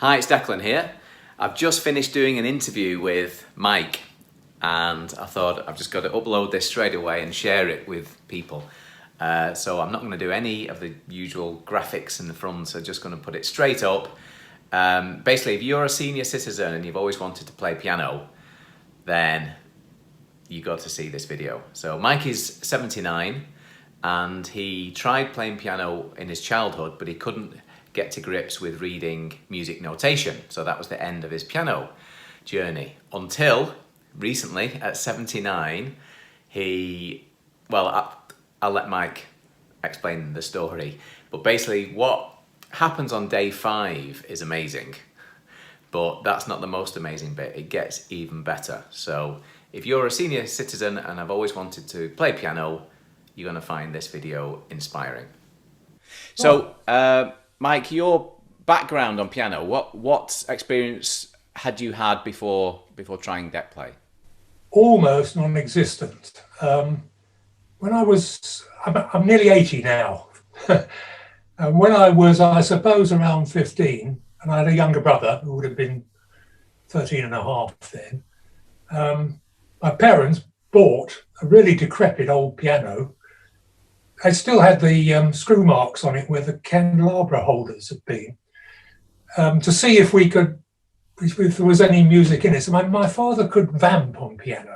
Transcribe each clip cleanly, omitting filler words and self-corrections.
Hi, it's Declan here. I've just finished doing an interview with Mike and I thought I've just got to upload this straight away and share it with people. So I'm not going to do any of the usual graphics in the front, so just going to put it straight up. Basically, if you're a senior citizen and you've always wanted to play piano, then you got to see this video. So Mike is 79 and he tried playing piano in his childhood, but he couldn't get to grips with reading music notation. So that was the end of his piano journey until recently at 79, I'll let Mike explain the story. But basically what happens on day 5 is amazing, but that's not the most amazing bit. It gets even better. So if you're a senior citizen and have always wanted to play piano, you're going to find this video inspiring. So, Mike, your background on piano, what experience had you had before trying DecPlay? Almost non-existent. When I'm nearly 80 now. And when I was, I suppose, around 15, and I had a younger brother who would have been 13 and a half then, my parents bought a really decrepit old piano. It still had the screw marks on it where the candelabra holders had been, to see if there was any music in it. So my father could vamp on piano,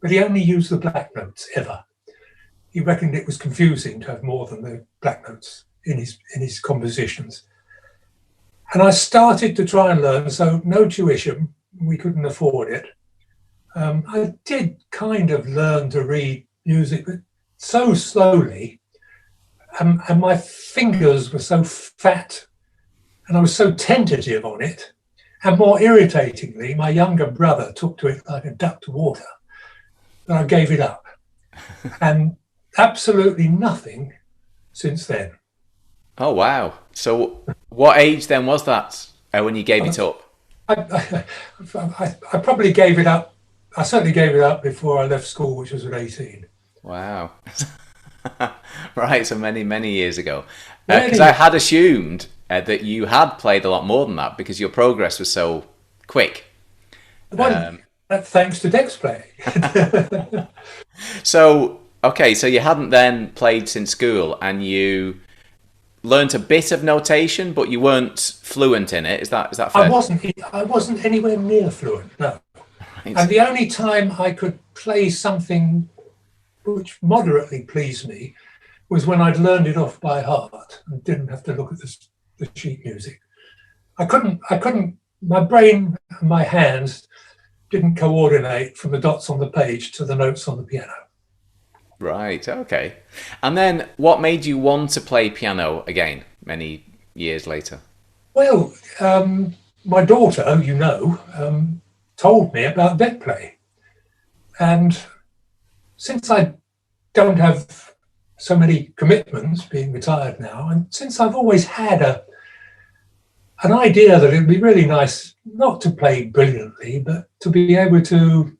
but he only used the black notes ever. He reckoned it was confusing to have more than the black notes in his compositions. And I started to try and learn, so no tuition, we couldn't afford it. I did kind of learn to read music, but so slowly, and my fingers were so fat, and I was so tentative on it. And more irritatingly, my younger brother took to it like a duck to water, and I gave it up. And absolutely nothing since then. Oh, wow. So what age then was that when you gave it up? I probably gave it up. I certainly gave it up before I left school, which was at 18. Wow. Right, so many years ago. Because I had assumed that you had played a lot more than that because your progress was so quick. Thanks to DecPlay. So, okay, so you hadn't then played since school and you learnt a bit of notation, but you weren't fluent in it. Is that fair? I wasn't anywhere near fluent, no. Right. And the only time I could play something which moderately pleased me was when I'd learned it off by heart and didn't have to look at the sheet music. I couldn't, my brain and my hands didn't coordinate from the dots on the page to the notes on the piano. Right, okay. And then what made you want to play piano again many years later? Well, my daughter, told me about DecPlay. And since I don't have so many commitments, being retired now, and since I've always had an idea that it'd be really nice not to play brilliantly, but to be able to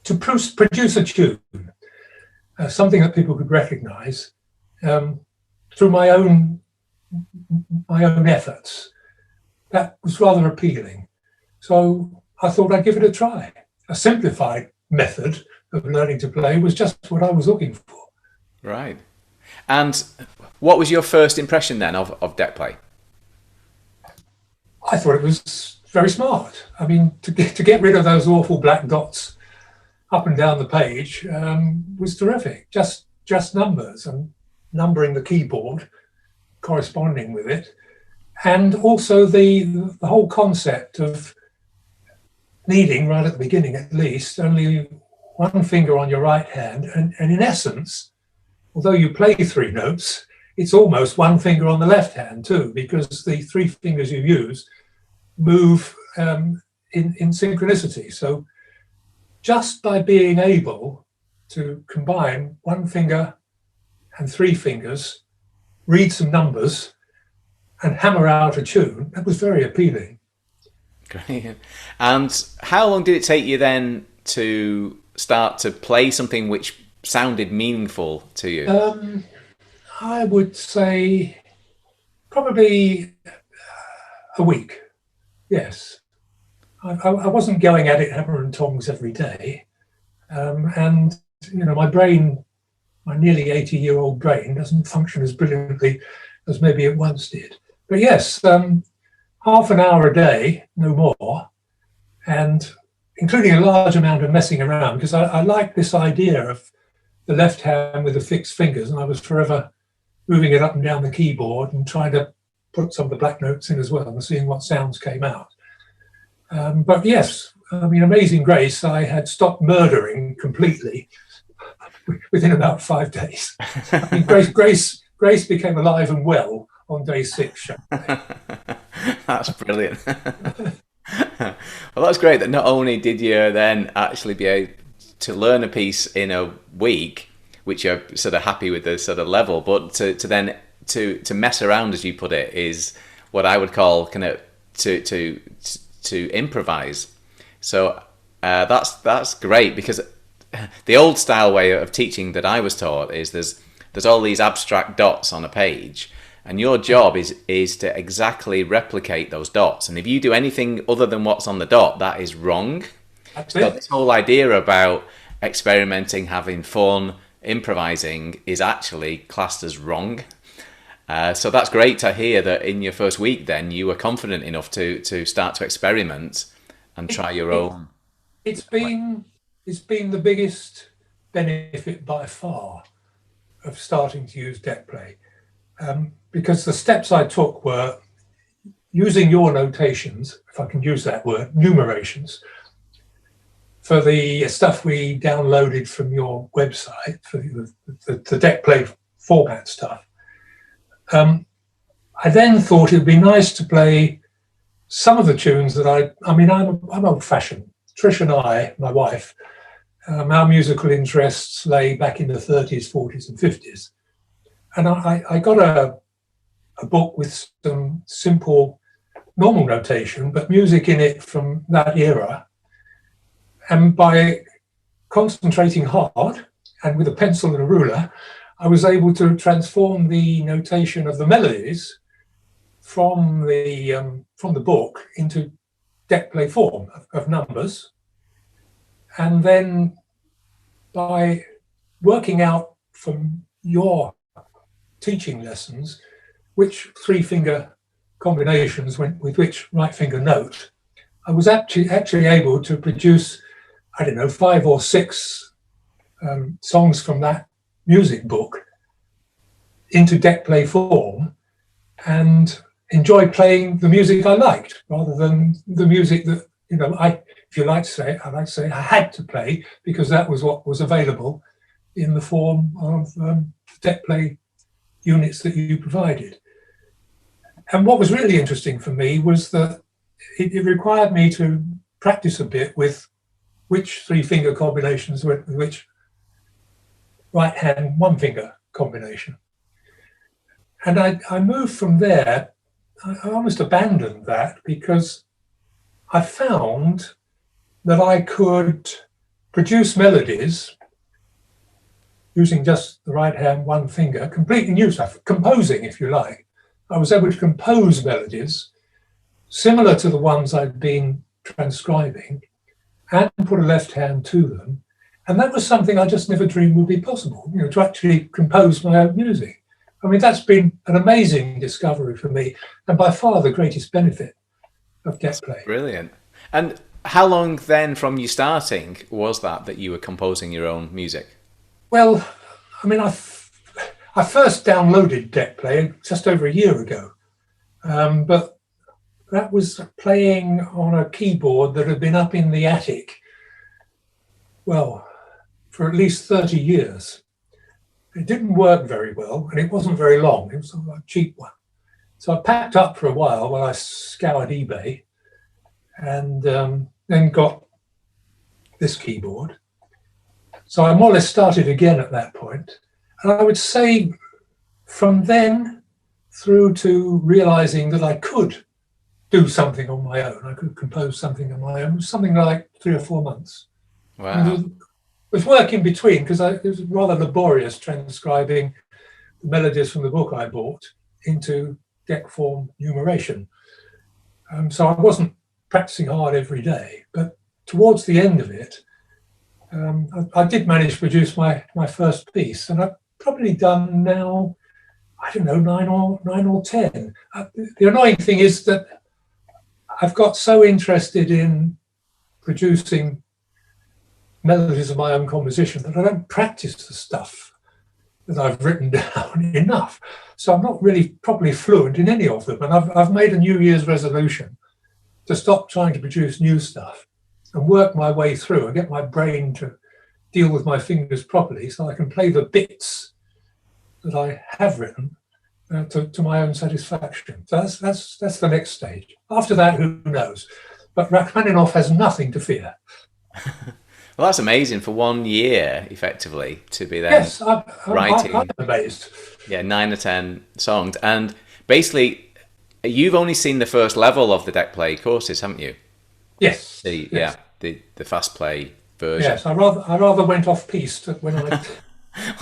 produce a tune, something that people could recognize through my own efforts, that was rather appealing. So I thought I'd give it a try. A simplified method of learning to play was just what I was looking for. Right. And what was your first impression then of DecPlay? I thought it was very smart. I mean, to get rid of those awful black dots up and down the page was terrific. Just numbers and numbering the keyboard, corresponding with it, and also the whole concept of needing, right at the beginning at least, only one finger on your right hand, and in essence, although you play 3 notes, it's almost one finger on the left hand too, because the 3 fingers you use move in synchronicity. So just by being able to combine 1 finger and 3 fingers, read some numbers, and hammer out a tune, that was very appealing. Great. And how long did it take you then to start to play something which sounded meaningful to you? I would say probably A week, yes. I wasn't going at it hammer and tongs every day. And, my brain, my nearly 80-year-old brain doesn't function as brilliantly as maybe it once did. But yes, half an hour a day, no more, and including a large amount of messing around, because I like this idea of the left hand with the fixed fingers, and I was forever moving it up and down the keyboard and trying to put some of the black notes in as well and seeing what sounds came out. But yes, Amazing Grace, I had stopped murdering completely within about 5 days. Grace became alive and well on day 6. That's brilliant. Well, that's great that not only did you then actually be able to learn a piece in a week, which you're sort of happy with the sort of level, but to mess around, as you put it, is what I would call kind of to improvise. So that's great, because the old style way of teaching that I was taught is there's all these abstract dots on a page, and your job is to exactly replicate those dots. And if you do anything other than what's on the dot, that is wrong. So this whole idea about experimenting, having fun, improvising is actually classed as wrong. So that's great to hear that in your first week then you were confident enough to start to experiment and try your own. It's been the biggest benefit by far of starting to use DecPlay, because the steps I took were using your notations, if I can use that word, numerations, for the stuff we downloaded from your website, for the DecPlay format stuff. I then thought it would be nice to play some of the tunes that I'm old-fashioned. Trish and I, my wife, our musical interests lay back in the 30s, 40s and 50s. And I got a book with some simple, normal notation, but music in it from that era. And by concentrating hard and with a pencil and a ruler, I was able to transform the notation of the melodies from the book into DecPlay form of numbers. And then by working out from your teaching lessons which 3-finger combinations went with which right finger note, I was actually able to produce, 5 or 6 songs from that music book into DecPlay form and enjoy playing the music I liked rather than the music that, if you like to say it, I like to say I had to play because that was what was available in the form of DecPlay units that you provided. And what was really interesting for me was that it required me to practice a bit with which 3-finger combinations went with which right hand 1-finger combination. And I moved from there. I almost abandoned that because I found that I could produce melodies using just the right hand 1-finger, completely new stuff, composing, if you like. I was able to compose melodies similar to the ones I'd been transcribing and put a left hand to them. And that was something I just never dreamed would be possible, to actually compose my own music. That's been an amazing discovery for me and by far the greatest benefit of DecPlay. Brilliant. And how long then from you starting was that you were composing your own music? Well, I first downloaded DecPlay just over a year ago, but that was playing on a keyboard that had been up in the attic, well, for at least 30 years. It didn't work very well, and it wasn't very long. It was a cheap one. So I packed up for a while I scoured eBay, and then got this keyboard. So I more or less started again at that point. And I would say from then through to realizing that I could do something on my own, I could compose something on my own, something like 3 or 4 months. Wow. With work in between, because it was rather laborious transcribing the melodies from the book I bought into DEC form numeration. So I wasn't practicing hard every day, but towards the end of it, I did manage to produce my first piece, and I've probably done now, I don't know, nine or 10. The annoying thing is that I've got so interested in producing melodies of my own composition that I don't practice the stuff that I've written down enough. So I'm not really properly fluent in any of them. And I've made a New Year's resolution to stop trying to produce new stuff and work my way through and get my brain to deal with my fingers properly so I can play the bits that I have written to my own satisfaction. So that's the next stage. After that, who knows? But Rachmaninoff has nothing to fear. Well, that's amazing for 1 year, effectively, to be then writing. I'm amazed. Yeah, 9 or 10 songs. And basically, you've only seen the first level of the DecPlay courses, haven't you? Yes. Yes. Yeah, the fast play version. Yes, I rather went off piste when I...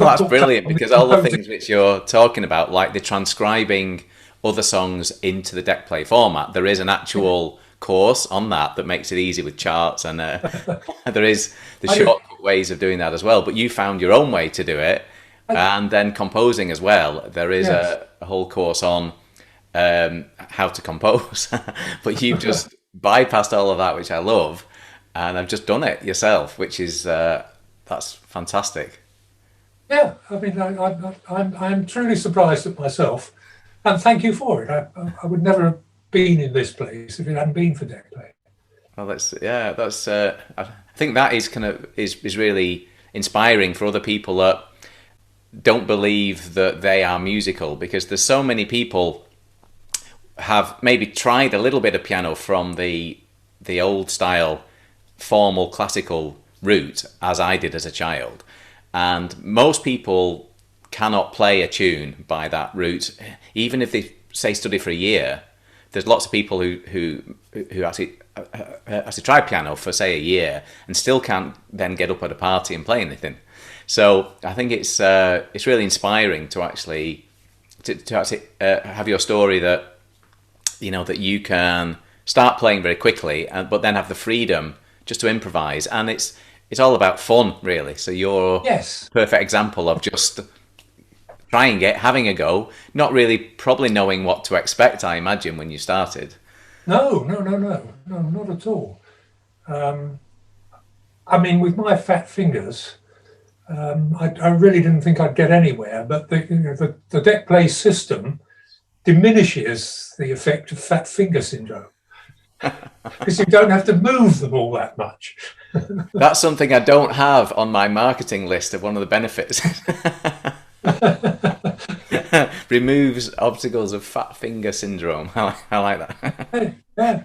Well, that's brilliant, because all the things which you're talking about, like the transcribing other songs into the DecPlay format, there is an actual course on that makes it easy with charts, and there is the shortcut ways of doing that as well. But you found your own way to do it, and then composing as well. There is a whole course on how to compose, but you've just bypassed all of that, which I love, and I've just done it yourself, which is that's fantastic. Yeah, I mean, I'm truly surprised at myself, and thank you for it. I would never have been in this place if it hadn't been for DecPlay. Well, that's. I think that is really inspiring for other people that don't believe that they are musical, because there's so many people have maybe tried a little bit of piano from the old style formal classical route, as I did as a child. And most people cannot play a tune by that route, even if they say study for a year. There's lots of people who actually try piano for say a year and still can't then get up at a party and play anything. So I think it's really inspiring to actually have your story that that you can start playing very quickly, but then have the freedom just to improvise, and it's all about fun, really. So you're a perfect example of just trying it, having a go, not really probably knowing what to expect, I imagine, when you started. No, not at all. I mean, with my fat fingers, I really didn't think I'd get anywhere, but the DecPlay system diminishes the effect of fat finger syndrome, because you don't have to move them all that much. That's something I don't have on my marketing list of one of the benefits. Removes obstacles of fat finger syndrome. I like that. Yeah.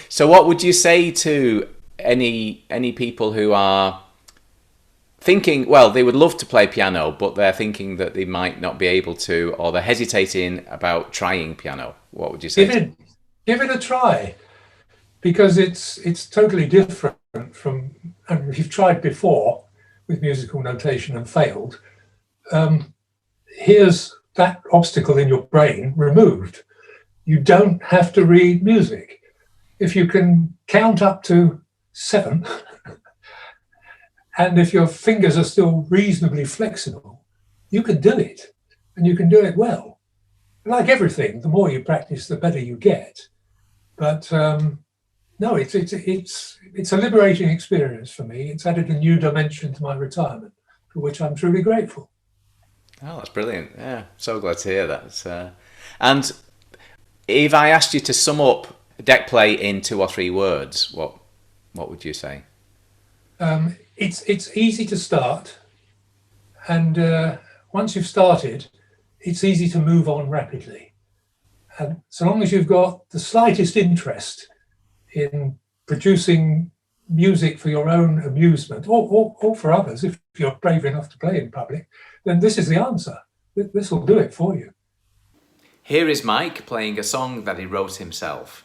So what would you say to any people who are thinking, well, they would love to play piano, but they're thinking that they might not be able to, or they're hesitating about trying piano? What would you say? Give it a try, because it's totally different from, and if you've tried before with musical notation and failed, here's that obstacle in your brain removed. You don't have to read music. If you can count up to 7, and if your fingers are still reasonably flexible, you can do it, and you can do it well. Like everything, the more you practice, the better you get. But no, it's a liberating experience for me. It's added a new dimension to my retirement, for which I'm truly grateful. Oh, that's brilliant. Yeah, so glad to hear that. And if I asked you to sum up DecPlay in 2 or 3 words, what would you say? It's easy to start, and once you've started, it's easy to move on rapidly. And so long as you've got the slightest interest in producing music for your own amusement, or for others, if you're brave enough to play in public, then this is the answer. This will do it for you. Here is Mike playing a song that he wrote himself.